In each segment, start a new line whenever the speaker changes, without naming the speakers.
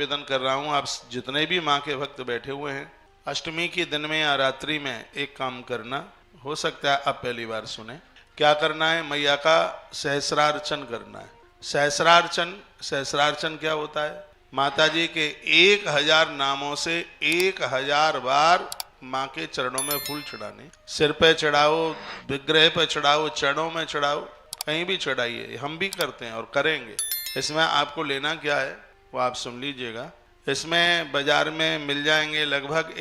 निवेदन कर रहा हूँ, आप जितने भी माँ के भक्त बैठे हुए हैं, अष्टमी के दिन में या रात्रि में एक काम करना, हो सकता है आप पहली बार सुने। क्या करना है? मैया का सहस्रार्चन करना है। सहस्रार्चन क्या होता है? माता जी के 1000 नामों से 1000 बार माँ के चरणों में फूल चढ़ाने। सिर पे चढ़ाओ, विग्रह पे चढ़ाओ, चरणों में चढ़ाओ, कहीं भी चढ़ाइए। हम भी करते हैं और करेंगे। इसमें आपको लेना क्या है वो आप सुन लीजिएगा। इसमें बाजार में मिल जाएंगे लगभग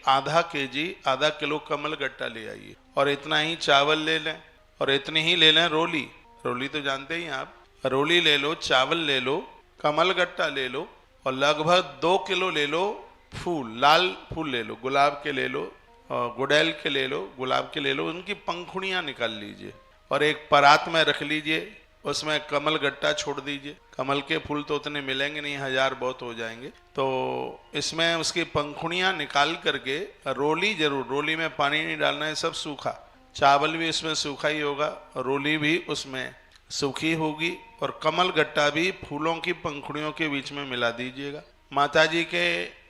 आधा किलो कमल गट्टा ले आइए, और इतना ही चावल ले लें, और इतनी ही ले लें रोली तो जानते ही आप। रोली ले लो, चावल ले लो, कमल गट्टा ले लो, और लगभग 2 किलो ले लो फूल। लाल फूल ले लो, गुलाब के ले लो, गुड़ैल के ले लो, गुलाब के ले लो। उनकी पंखुड़ियाँ निकाल लीजिए और एक परात में रख लीजिए। उसमें कमल गट्टा छोड़ दीजिए। कमल के फूल तो उतने मिलेंगे नहीं, 1000 बहुत हो जाएंगे। तो इसमें उसकी पंखुड़ियाँ निकाल करके रोली जरूर, रोली में पानी नहीं डालना है, सब सूखा। चावल भी इसमें सूखा ही होगा, रोली भी उसमें सूखी होगी, और कमल गट्टा भी फूलों की पंखुड़ियों के बीच में मिला दीजिएगा। माता जी के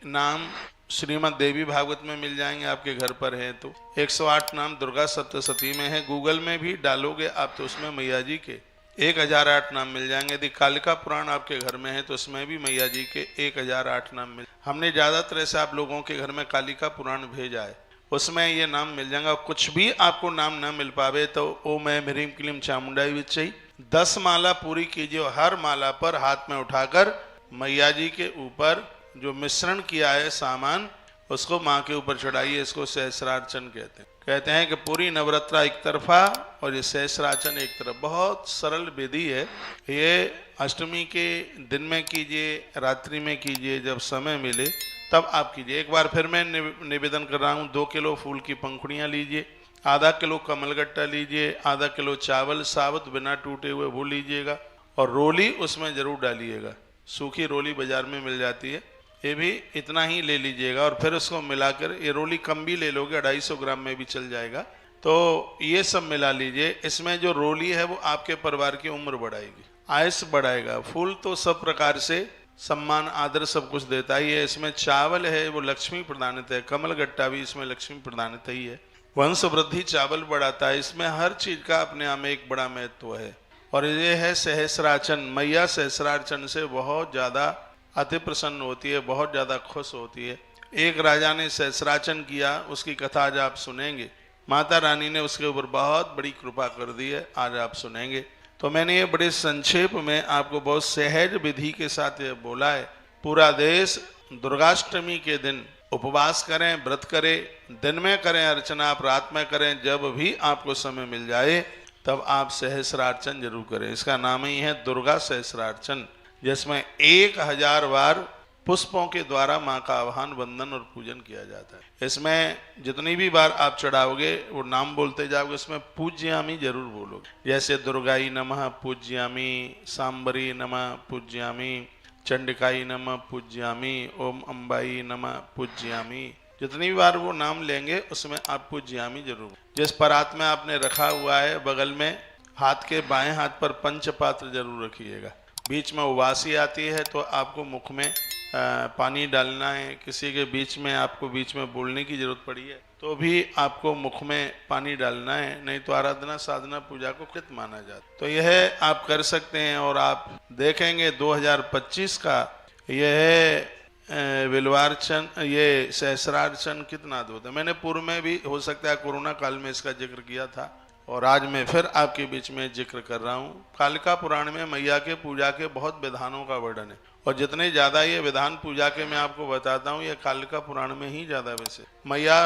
नाम श्रीमद् देवी भागवत में मिल जाएंगे, आपके घर पर है तो। 108 नाम दुर्गा सप्तशती में है, गूगल में भी डालोगे आप तो उसमें मैया जी के 1008 नाम मिल जाएंगे। यदि कालिका पुराण आपके घर में है तो उसमें भी मैया जी के 1008 नाम मिल। हमने ज़्यादातर ऐसे आप लोगों के घर में कालिका पुराण भेजा है, उसमें ये नाम मिल जाएगा। कुछ भी आपको नाम न मिल पावे तो ओम ऐं ह्रीं क्लीं चामुंडाई विच्चई 10 माला पूरी कीजिए, और हर माला पर हाथ में उठाकर मैया जी के ऊपर जो मिश्रण किया है सामान, उसको माँ के ऊपर चढ़ाइए। इसको सहस्रार्चन कहते हैं कि पूरी नवरात्रा एक तरफा और ये सहस्रार्चन एक तरफ। बहुत सरल विधि है ये। अष्टमी के दिन में कीजिए, रात्रि में कीजिए, जब समय मिले तब आप कीजिए। एक बार फिर मैं निवेदन कर रहा हूँ, 2 किलो फूल की पंखुड़ियाँ लीजिए, आधा किलो कमलगट्टा लीजिए, आधा किलो चावल साबुत बिना टूटे हुए वो लीजिएगा, और रोली उसमें जरूर डालिएगा। सूखी रोली बाजार में मिल जाती है, ये भी इतना ही ले लीजिएगा। और फिर उसको मिलाकर, ये रोली कम भी ले लोगे, 250 ग्राम में भी चल जाएगा। तो ये सब मिला लीजिए। इसमें जो रोली है वो आपके परिवार की उम्र बढ़ाएगी, आयुष बढ़ाएगा। फूल तो सब प्रकार से सम्मान आदर सब कुछ देता ही है। इसमें चावल है वो लक्ष्मी प्रदानित है, कमल गट्टा भी इसमें लक्ष्मी प्रदानित ही है। वंश वृद्धि चावल बढ़ाता है। इसमें हर चीज का अपने आप में एक बड़ा महत्व है। और ये है सहस्रार्चन। मैया सहस्रार्चन से बहुत ज्यादा अति प्रसन्न होती है, बहुत ज्यादा खुश होती है। एक राजा ने सहस्रार्चन किया, उसकी कथा आज आप सुनेंगे। माता रानी ने उसके ऊपर बहुत बड़ी कृपा कर दी है, आज आप सुनेंगे। तो मैंने ये बड़े संक्षेप में आपको बहुत सहज विधि के साथ ये बोला है। पूरा देश दुर्गाष्टमी के दिन उपवास करें, व्रत करें, दिन में करें अर्चना, आप रात में करें, जब भी आपको समय मिल जाए तब आप सहस्रार्चन जरूर करें। इसका नाम ही है दुर्गा सहस्रार्चन, जिसमें 1000 बार पुष्पों के द्वारा माँ का आह्वान, वंदन और पूजन किया जाता है। इसमें जितनी भी बार आप चढ़ाओगे वो नाम बोलते जाओगे, इसमें पूज्यामी जरूर बोलोगे। जैसे दुर्गाई नमः पूज्यामी, सांबरी नमः पूज्यामी, चंडिकाई नमः पूज्यामी, ओम अंबाई नमः पूज्यामी। जितनी भी बार वो नाम लेंगे उसमें आप पूज्यामी जरूर। जिस परात में आपने रखा हुआ है बगल में हाथ के बाएं हाथ पर पंचपात्र जरूर रखिएगा। बीच में उबासी आती है तो आपको मुख में पानी डालना है। किसी के बीच में आपको बीच में बोलने की जरूरत पड़ी है तो भी आपको मुख में पानी डालना है, नहीं तो आराधना साधना पूजा को कृत माना जाता। तो यह आप कर सकते हैं। और आप देखेंगे 2025 का यह बिल्वार्चन, ये सहस्रार्चन कितना अद्भुत है। मैंने पूर्व में भी हो सकता है कोरोना काल में इसका जिक्र किया था, और आज मैं फिर आपके बीच में जिक्र कर रहा हूँ। कालिका पुराण में मैया के पूजा के बहुत विधानों का वर्णन है, और जितने ज्यादा ये विधान पूजा के मैं आपको बताता हूँ ये कालिका पुराण में ही ज्यादा। वैसे मैया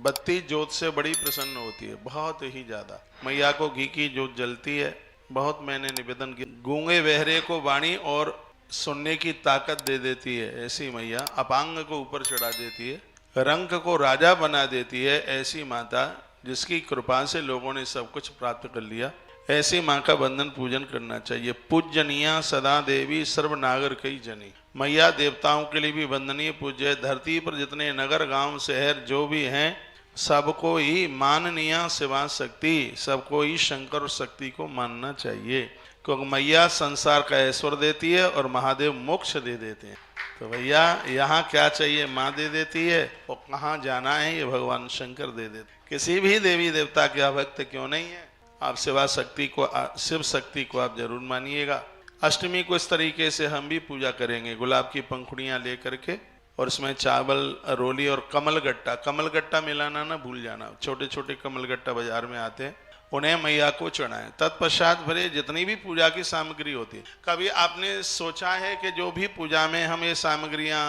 32 जोत से बड़ी प्रसन्न होती है, बहुत ही ज्यादा। मैया को घी की जोत जलती है। बहुत मैंने निवेदन किया, गूंगे बहरे को वाणी और सुनने की ताकत दे देती है ऐसी मैया। अपांग को ऊपर चढ़ा देती है, रंक को राजा बना देती है ऐसी माता, जिसकी कृपा से लोगों ने सब कुछ प्राप्त कर लिया। ऐसी माँ का वंदन पूजन करना चाहिए। पूजनीया सदा देवी सर्व नागर कई जनी। मैया देवताओं के लिए भी वंदनीय पूज्य है। धरती पर जितने नगर गांव शहर जो भी हैं सबको ही माननीय शिवा शक्ति, सबको ही शंकर शक्ति को मानना चाहिए, क्योंकि मैया संसार का ऐश्वर्य देती है और महादेव मोक्ष दे देते हैं। तो भैया यहाँ क्या चाहिए माँ दे देती है, और कहाँ जाना है ये भगवान शंकर दे देते। किसी भी देवी देवता के भक्त क्यों नहीं है, आप शिव शक्ति को आप जरूर मानिएगा। अष्टमी को इस तरीके से हम भी पूजा करेंगे, गुलाब की पंखुड़ियाँ ले करके और इसमें चावल, रोली और कमलगट्टा मिलाना ना भूल जाना। छोटे छोटे कमलगट्टा बाजार में आते हैं, उन्हें मैया को चढ़ाएं। तत्पश्चात भरे जितनी भी पूजा की सामग्री होती है, कभी आपने सोचा है कि जो भी पूजा में हम ये सामग्रियां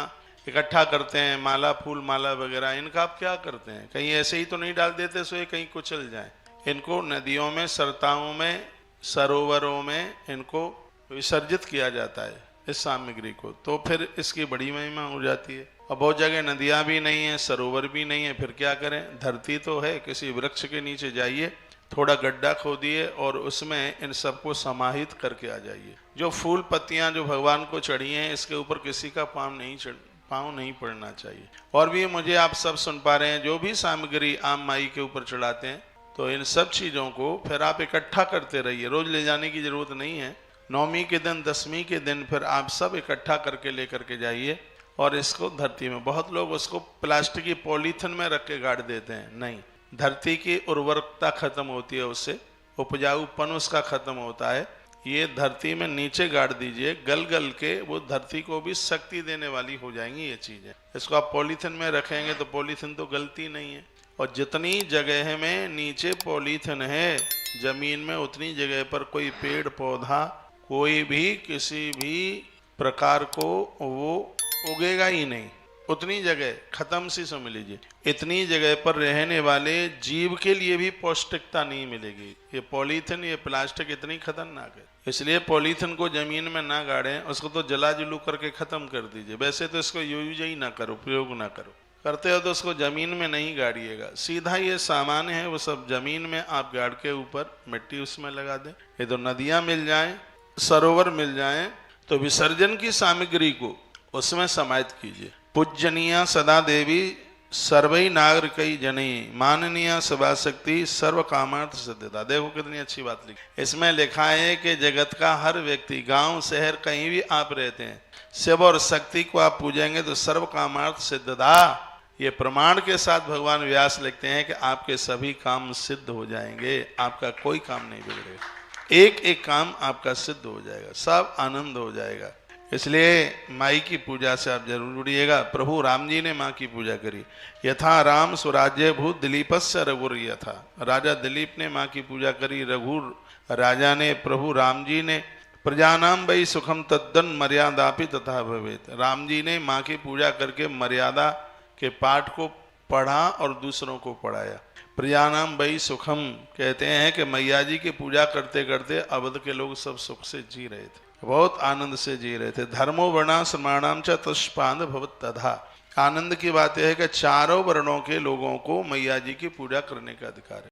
इकट्ठा करते हैं, माला, फूल माला वगैरह, इनका आप क्या करते हैं? कहीं ऐसे ही तो नहीं डाल देते सो ये कहीं कुचल जाए। इनको नदियों में, सरताओं में, सरोवरों में इनको विसर्जित किया जाता है इस सामग्री को, तो फिर इसकी बड़ी महिमा हो जाती है। और बहुत जगह नदियां भी नहीं है, सरोवर भी नहीं है, फिर क्या करें? धरती तो है, किसी वृक्ष के नीचे जाइए, थोड़ा गड्ढा खोदिए और उसमें इन सबको समाहित करके आ जाइए। जो फूल पत्तियां जो भगवान को चढ़ी हैं, इसके ऊपर किसी का पाँव नहीं पड़ना चाहिए। और भी मुझे आप सब सुन पा रहे हैं, जो भी सामग्री आप माई के ऊपर चढ़ाते हैं, तो इन सब चीज़ों को फिर आप इकट्ठा करते रहिए, रोज ले जाने की जरूरत नहीं है। नौमी के दिन, दसवीं के दिन फिर आप सब इकट्ठा करके लेकर के जाइए और इसको धरती में, बहुत लोग उसको प्लास्टिक की पॉलीथिन में रख के गाड़ देते हैं, नहीं, धरती की उर्वरकता खत्म होती है, उससे उपजाऊपन उसका खत्म होता है। ये धरती में नीचे गाड़ दीजिए, गल गल के वो धरती को भी शक्ति देने वाली हो जाएंगी ये चीजें। इसको आप पॉलीथिन में रखेंगे तो पॉलीथिन तो गलती नहीं है, और जितनी जगह में नीचे पॉलीथिन है जमीन में, उतनी जगह पर कोई पेड़ पौधा, कोई भी किसी भी प्रकार को वो उगेगा ही नहीं। उतनी जगह खत्म सी समझ लीजिए, इतनी जगह पर रहने वाले जीव के लिए भी पौष्टिकता नहीं मिलेगी। ये पॉलीथिन, ये प्लास्टिक इतनी खतरनाक है, इसलिए पॉलीथिन को जमीन में ना गाड़ें, उसको तो जला जुलू करके खत्म कर दीजिए। वैसे तो इसको यूज ही ना करो, प्रयोग ना करो, करते हो तो उसको जमीन में नहीं गाड़िएगा। सीधा ये सामान है वो सब जमीन में आप गाड़ के ऊपर मिट्टी उसमें लगा दें। ये तो नदियाँ मिल जाएं, सरोवर मिल जाएं, तो विसर्जन की सामग्री को उसमें समाहित कीजिए। पूजनीय सदा देवी सर्वई नागरिकई जनी, माननीय सभा शक्ति सर्व कामार्थ सिद्धिदा। देखो कितनी अच्छी बात लिखी। इसमें लिखा है कि जगत का हर व्यक्ति, गांव शहर कहीं भी आप रहते हैं, शिव और शक्ति को आप पूजेंगे तो सर्व कामार्थ सिद्धिदा। ये प्रमाण के साथ भगवान व्यास लिखते हैं कि आपके सभी काम सिद्ध हो जाएंगे, आपका कोई काम नहीं बिगड़ेगा, एक एक काम आपका सिद्ध हो जाएगा, सब आनंद हो जाएगा। इसलिए माई की पूजा से आप जरूर जुड़िएगा। प्रभु राम जी ने माँ की पूजा करी। यथा राम स्वराज्य भूत दिलीपस्य रघुर यथा, राजा दिलीप ने माँ की पूजा करी, रघुर राजा ने, प्रभु राम जी ने। प्रजानाम वही सुखम तद्दन मर्यादापि तथा भवेत, राम जी ने माँ की पूजा करके मर्यादा के पाठ को पढ़ा और दूसरों को पढ़ाया। प्रजानाम वही सुखम कहते हैं कि मैया जी की पूजा करते करते अवध के लोग सब सुख से जी रहे थे, बहुत आनंद से जी रहे थे। धर्मो वर्णाश्रमाणाम च तुष्पांद भवत तथा, आनंद की बात यह है कि चारों वर्णों के लोगों को मैया जी की पूजा करने का अधिकार है।